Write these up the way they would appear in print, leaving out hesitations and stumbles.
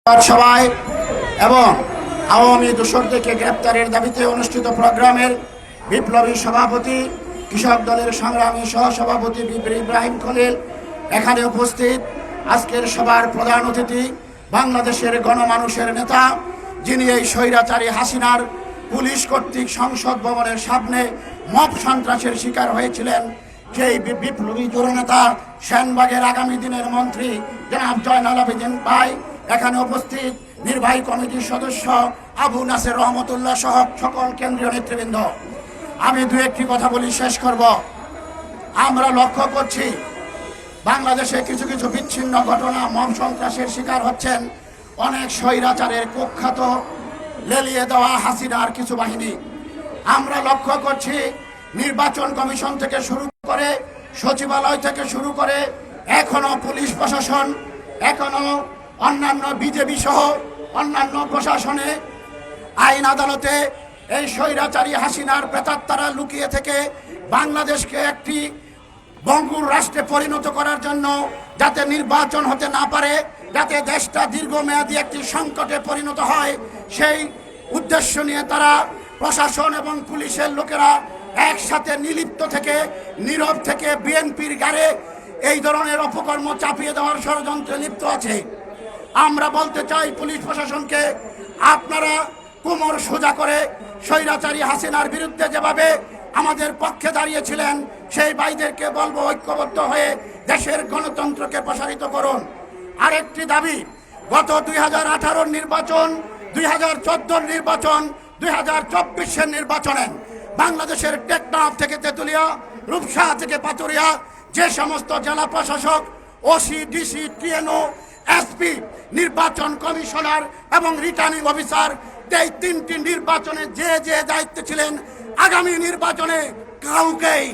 সভায় এবং আওয়ামী দোসরদেরকে গ্রেপ্তারের দাবিতে অনুষ্ঠিত প্রোগ্রামের বিপ্লবী সভাপতি কৃষক দলের সংগ্রামী সহসভাপতি ইব্রাহিম খলিল এখানে উপস্থিত। আজকের সভার প্রধান অতিথি বাংলাদেশের গণমানুষের নেতা, যিনি এই স্বৈরাচারী হাসিনার পুলিশ কর্তৃক সংসদ ভবনের সামনে মব সন্ত্রাসের শিকার হয়েছিলেন, সেই বিপ্লবী জননেতা সেনবাগের আগামী দিনের মন্ত্রী জনাব জয়নাল আবেদিন ভাই এখানে উপস্থিত, নির্বাহী কমিটির সদস্য আবু নাসের রহমতুল্লাহ সহ সকল কেন্দ্রীয় নেতৃবৃন্দ। আমি দু একটি কথা বলি, শেষ করব। আমরা লক্ষ্য করছি বাংলাদেশে কিছু কিছু বিচ্ছিন্ন ঘটনা, মব সন্ত্রাসের শিকার হচ্ছেন অনেক স্বৈরাচারের কুখ্যাত লেলিয়ে দেওয়া হাসিনার কিছু বাহিনী। আমরা লক্ষ্য করছি নির্বাচন কমিশন থেকে শুরু করে সচিবালয় থেকে শুরু করে এখনো পুলিশ প্রশাসন, এখনো অন্যান্য বিজেপি সহ অন্যান্য প্রশাসনে, আইন আদালতে এই স্বৈরাচারী হাসিনার প্রেতাত্মারা লুকিয়ে থেকে বাংলাদেশকে একটি বঙ্গুর রাষ্ট্রে পরিণত করার জন্য, যাতে নির্বাচন হতে না পারে, যাতে দেশটা দীর্ঘমেয়াদী একটি সংকটে পরিণত হয়, সেই উদ্দেশ্য নিয়ে তারা প্রশাসন এবং পুলিশের লোকেরা একসাথে নিলিপ্ত থেকে, নীরব থেকে বিএনপির গাড়ে এই ধরনের অপকর্ম চাপিয়ে দেওয়ার ষড়যন্ত্রে লিপ্ত আছে। আমরা বলতে চাই পুলিশ প্রশাসনকে, আপনারা কোমর সোজা করে স্বৈরাচারী হাসিনার বিরুদ্ধে যেভাবে আমাদের পক্ষে দাঁড়িয়েছিলেন, সেই ভাইদেরকে বলবো ঐক্যবদ্ধ হয়ে দেশের গণতন্ত্রকে প্রসারিত করুন। আরেকটি দাবি, গত 2018 নির্বাচন, 2014 নির্বাচন, 2024 নির্বাচনে বাংলাদেশের টেকনাফ থেকে তেতুলিয়া, রূপসা থেকে পাতুরিয়া যে সমস্ত জেলা প্রশাসক, ওসি, ডিসি, টিএনও, এসপি, নির্বাচন কমিশনার এবং রিটার্নিং অফিসার, এই তিনটি নির্বাচনে যে যে দায়িত্বে ছিলেন, আগামী নির্বাচনে কাউকেই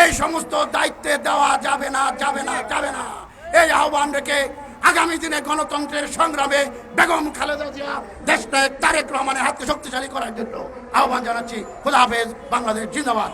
এই সমস্ত দায়িত্বে দেওয়া যাবে না, যাবে না, যাবে না। এই আহ্বান রেখে আগামী দিনে গণতন্ত্রের সংগ্রামে বেগম খালেদা জিয়া, দেশনায়ক তারেক রহমানের হাতকে শক্তিশালী করার জন্য আহ্বান জানাচ্ছি। খোদা হাফেজ। বাংলাদেশ জিন্দাবাদ।